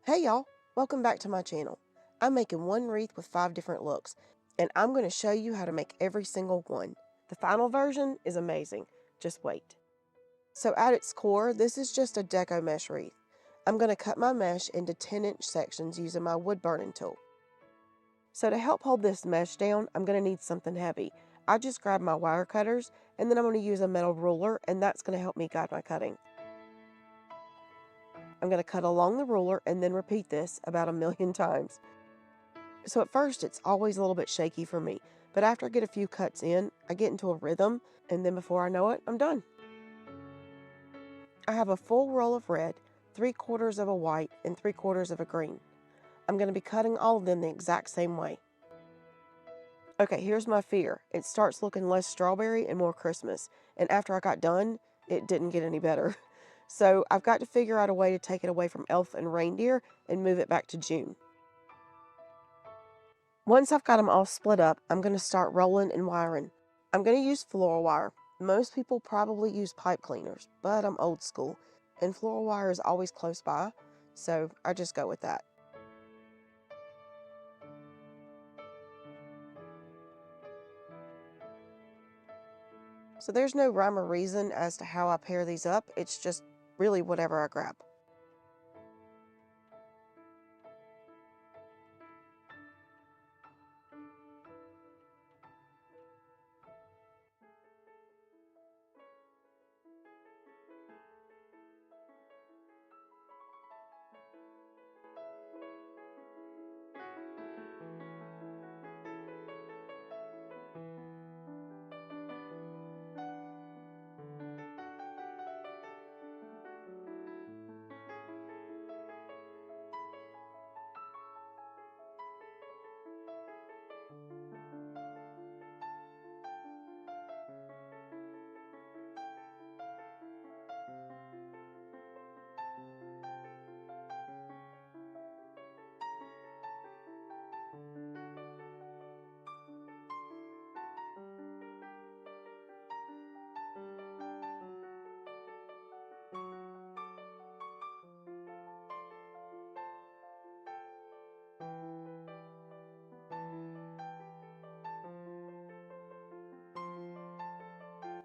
Hey y'all, welcome back to my channel. I'm making one wreath with 5 different looks, and I'm going to show you how to make every single one. The final version is amazing, just wait. So at its core, this is just a deco mesh wreath. I'm going to cut my mesh into 10-inch sections using my wood burning tool. So to help hold this mesh down, I'm going to need something heavy. I just grabbed my wire cutters, and then I'm going to use a metal ruler, and that's going to help me guide my cutting. I'm going to cut along the ruler and then repeat this about 1,000,000 times. So at first it's always a little bit shaky for me, but after I get a few cuts in, I get into a rhythm, and then before I know it, I'm done. I have a full roll of red, 3/4 of a white, and 3/4 of a green. I'm going to be cutting all of them the exact same way. Okay, here's my fear. It starts looking less strawberry and more Christmas, and after I got done, it didn't get any better. So I've got to figure out a way to take it away from elf and reindeer and move it back to June. Once I've got them all split up, I'm going to start rolling and wiring. I'm going to use floral wire. Most people probably use pipe cleaners, but I'm old school, and floral wire is always close by, so I just go with that. So there's no rhyme or reason as to how I pair these up, it's just really whatever I grab.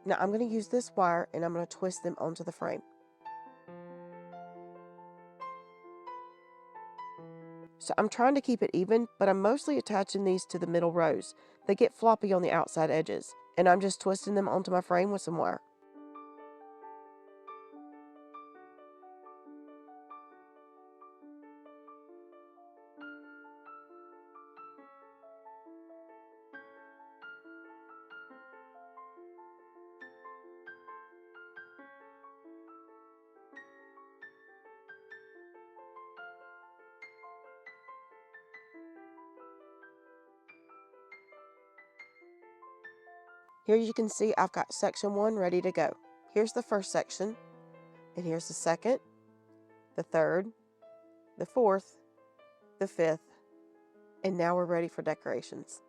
Now I'm going to use this wire and I'm going to twist them onto the frame. So I'm trying to keep it even, but I'm mostly attaching these to the middle rows. They get floppy on the outside edges, and I'm just twisting them onto my frame with some wire. Here you can see I've got section 1 ready to go. Here's the first section, and here's the second, the third, the fourth, the fifth, and now we're ready for decorations.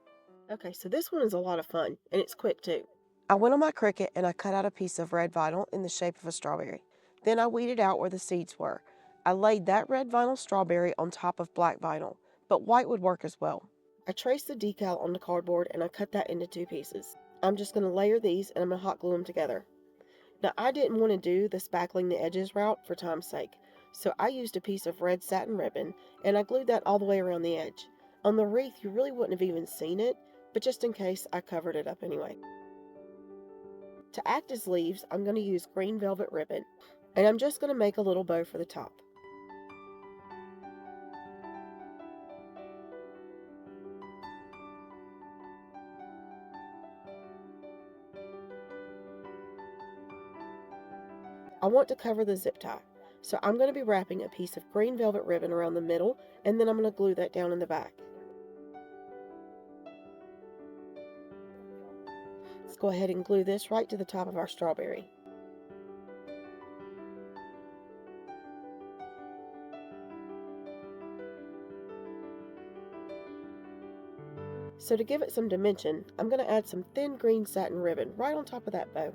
Okay, so this one is a lot of fun, and it's quick too. I went on my Cricut and I cut out a piece of red vinyl in the shape of a strawberry. Then I weeded out where the seeds were. I laid that red vinyl strawberry on top of black vinyl, but white would work as well. I traced the decal on the cardboard and I cut that into 2 pieces. I'm just going to layer these and I'm going to hot glue them together. Now I didn't want to do the spackling the edges route for time's sake, so I used a piece of red satin ribbon and I glued that all the way around the edge. On the wreath you really wouldn't have even seen it, but just in case I covered it up anyway. To act as leaves, I'm going to use green velvet ribbon, and I'm just going to make a little bow for the top. I want to cover the zip tie, so I'm going to be wrapping a piece of green velvet ribbon around the middle, and then I'm going to glue that down in the back. Let's go ahead and glue this right to the top of our strawberry. So to give it some dimension, I'm going to add some thin green satin ribbon right on top of that bow.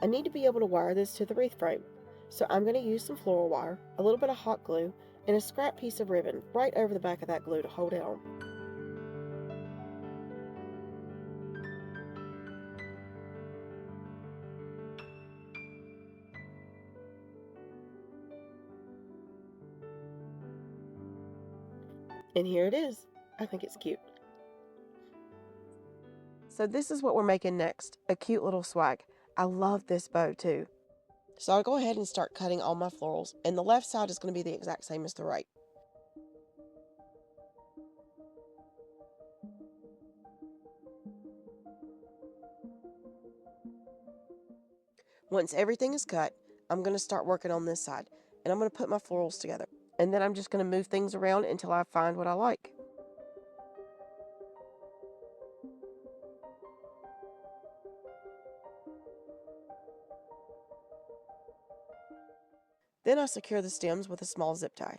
I need to be able to wire this to the wreath frame, so I'm going to use some floral wire, a little bit of hot glue, and a scrap piece of ribbon right over the back of that glue to hold it on. And here it is. I think it's cute. So this is what we're making next, a cute little swag. I love this bow too. So I'll go ahead and start cutting all my florals, and the left side is going to be the exact same as the right. Once everything is cut, I'm going to start working on this side, and I'm going to put my florals together. And then I'm just going to move things around until I find what I like. Then I secure the stems with a small zip tie.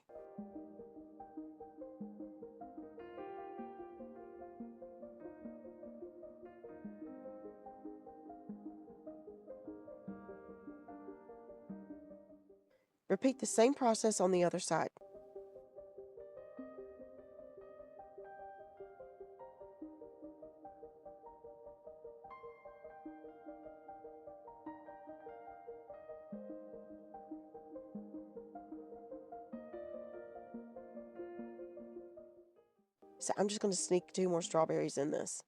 Repeat the same process on the other side. So I'm just going to sneak 2 more strawberries in this.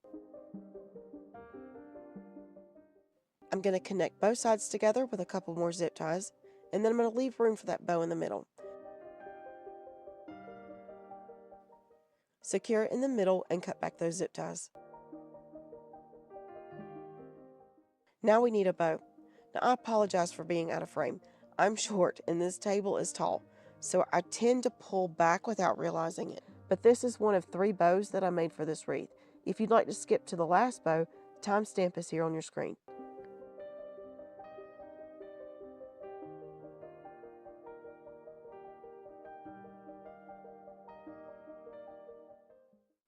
I'm going to connect both sides together with a couple more zip ties, and then I'm going to leave room for that bow in the middle. Secure it in the middle and cut back those zip ties. Now we need a bow. Now I apologize for being out of frame. I'm short and this table is tall, so I tend to pull back without realizing it. But this is one of 3 bows that I made for this wreath. If you'd like to skip to the last bow, the timestamp is here on your screen.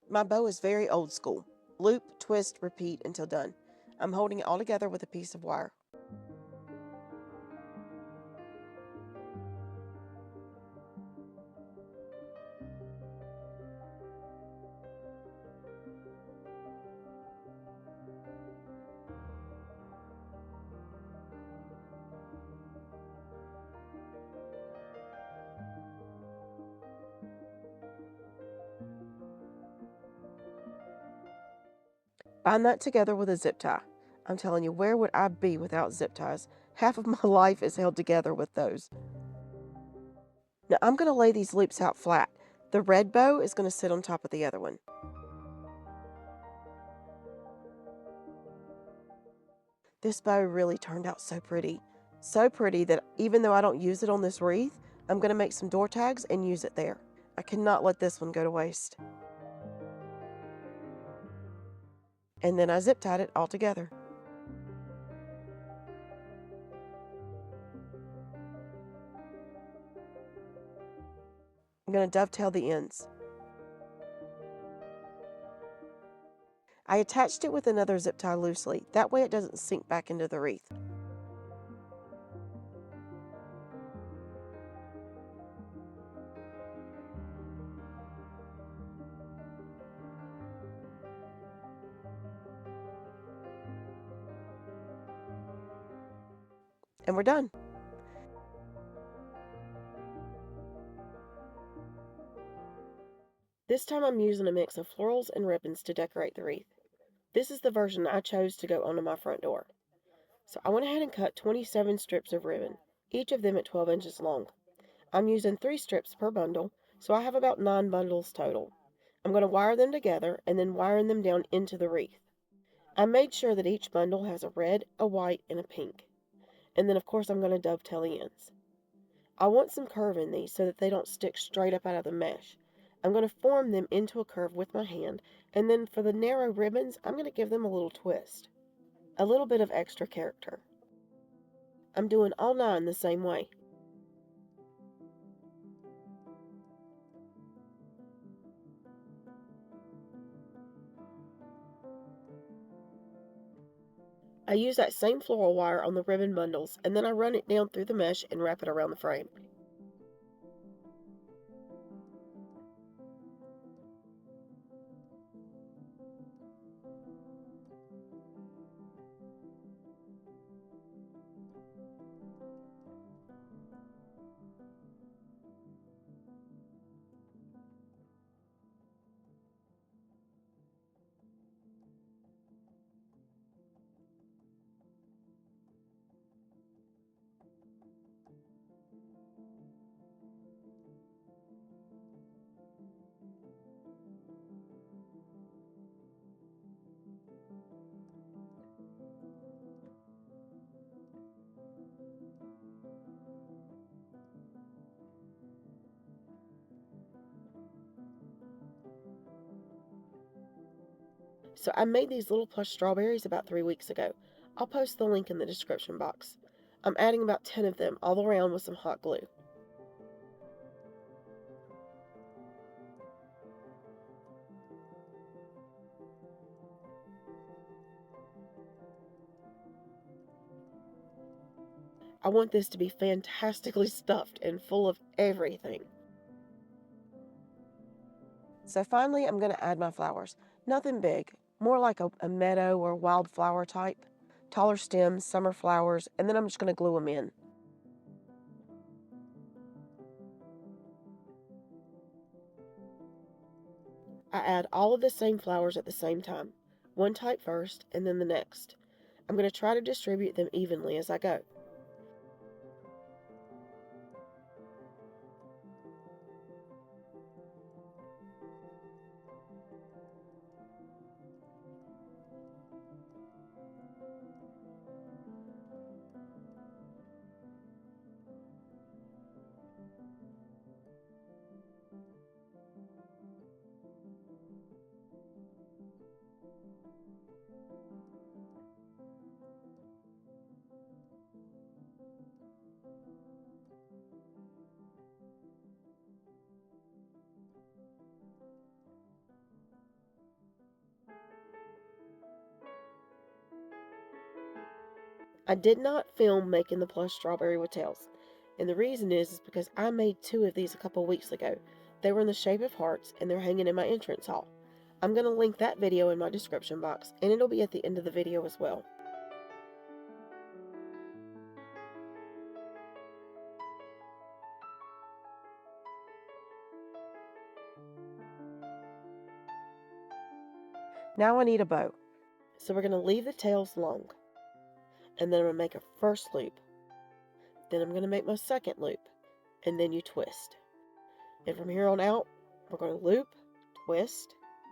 My bow is very old school. Loop, twist, repeat until done. I'm holding it all together with a piece of wire. Bind that together with a zip tie. I'm telling you, where would I be without zip ties? Half of my life is held together with those. Now I'm going to lay these loops out flat. The red bow is going to sit on top of the other one. This bow really turned out so pretty. So pretty that even though I don't use it on this wreath, I'm going to make some door tags and use it there. I cannot let this one go to waste. And then I zip tied it all together. I'm going to dovetail the ends. I attached it with another zip tie loosely. That way it doesn't sink back into the wreath. And we're done. This time I'm using a mix of florals and ribbons to decorate the wreath. This is the version I chose to go onto my front door. So I went ahead and cut 27 strips of ribbon, each of them at 12 inches long. I'm using 3 strips per bundle, so I have about 9 bundles total. I'm going to wire them together and then wiring them down into the wreath. I made sure that each bundle has a red, a white, and a pink. And then of course I'm going to dovetail the ends. I want some curve in these so that they don't stick straight up out of the mesh. I'm going to form them into a curve with my hand, and then for the narrow ribbons, I'm going to give them a little twist. A little bit of extra character. I'm doing all 9 the same way. I use that same floral wire on the ribbon bundles, and then I run it down through the mesh and wrap it around the frame. So I made these little plush strawberries about 3 weeks ago. I'll post the link in the description box. I'm adding about 10 of them all around with some hot glue. I want this to be fantastically stuffed and full of everything. So finally, I'm going to add my flowers. Nothing big, more like a meadow or wildflower type. Taller stems, summer flowers, and then I'm just going to glue them in. I add all of the same flowers at the same time. One type first, and then the next. I'm going to try to distribute them evenly as I go. I did not film making the plush strawberry with tails, and the reason is because I made 2 of these a couple weeks ago. They were in the shape of hearts, and they're hanging in my entrance hall. I'm going to link that video in my description box, and it'll be at the end of the video as well. Now I need a bow. So we're going to leave the tails long, and then I'm going to make a first loop. Then I'm going to make my second loop, and then you twist. And from here on out, we're going to loop,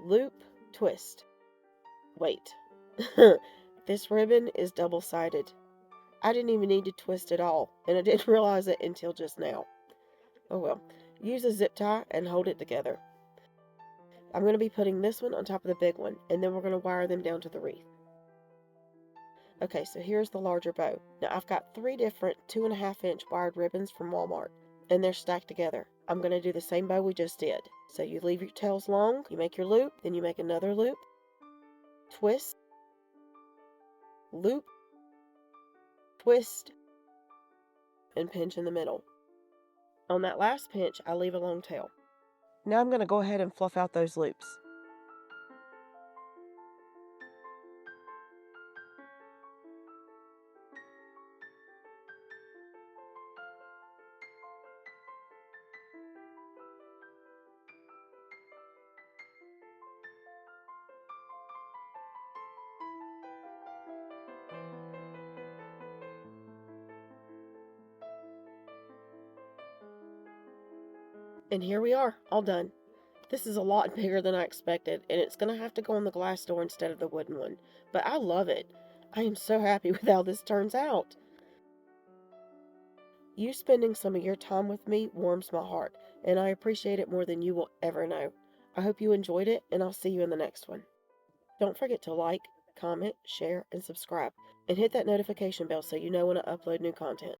loop, twist. Wait, this ribbon is double-sided. I didn't even need to twist it all, and I didn't realize it until just now. Oh well, use a zip tie and hold it together. I'm going to be putting this one on top of the big one, and then we're going to wire them down to the wreath. Okay, so here's the larger bow. Now I've got 3 different 2.5-inch wired ribbons from Walmart, and they're stacked together. I'm going to do the same bow we just did. So you leave your tails long, you make your loop, then you make another loop, twist, loop, twist, and pinch in the middle. On that last pinch, I leave a long tail. Now I'm going to go ahead and fluff out those loops. And here we are, all done. This is a lot bigger than I expected, and it's going to have to go on the glass door instead of the wooden one. But I love it. I am so happy with how this turns out. You spending some of your time with me warms my heart, and I appreciate it more than you will ever know. I hope you enjoyed it, and I'll see you in the next one. Don't forget to like, comment, share, and subscribe, and hit that notification bell so you know when I upload new content.